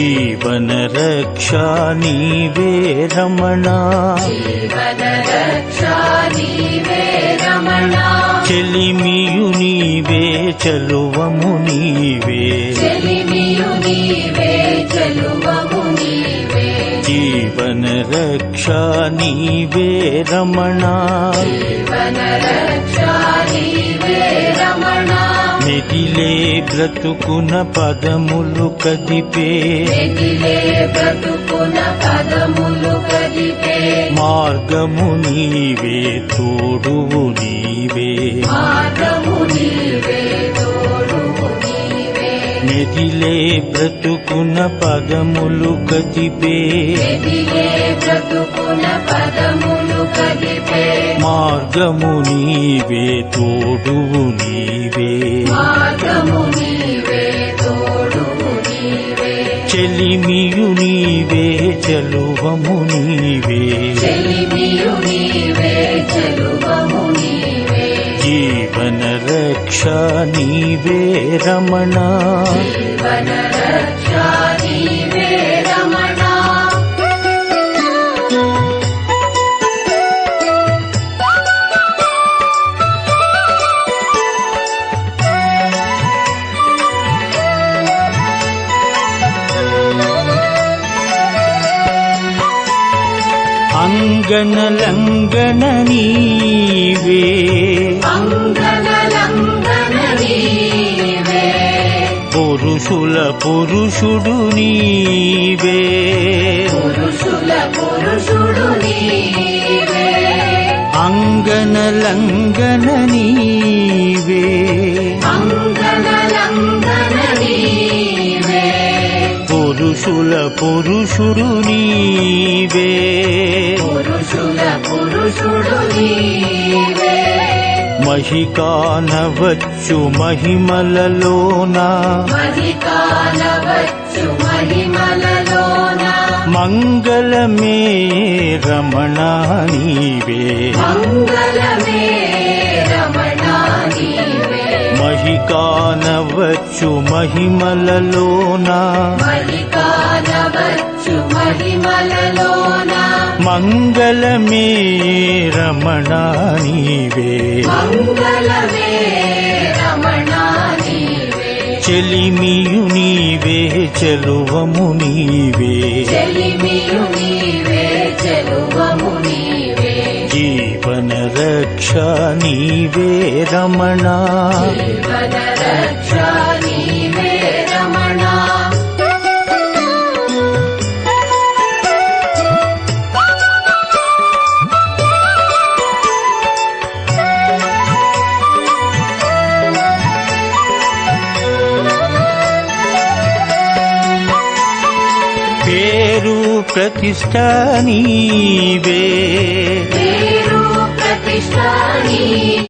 జీవన రక్షా నీవే రమణా, చెలిమియు నీవే చలువము నీవే, జీవన రక్షా నీవే రమణా, మెదిలే బ్రతుకున పదములు కదిపే, మార్గము నీవే తోడువు నీవే, మెదిలే బ్రతుకున పదములు కదిపే, మార్గము నీవే తోడువు నీవే, చెలిమియు నీవే చలువము నీవే, జీవన రక్షా నీవే రమణా, అంగన లంగన నీవే, పురుషుల పురుషుడు నీవే, అంగన లంగన నీవే, పురుషుల పురుషుడు నీవే, మహికానవచ్చు మహిమలలోన, మంగళమే రమణా నీవే, మహికానవచ్చు మహిమలలోన, మంగళమే రమణా నీవే, చెలిమియు నీవే చలువము నీవే, జీవన రక్షా నీవే రమణా, పేరు ప్రతిష్ఠ నీవే,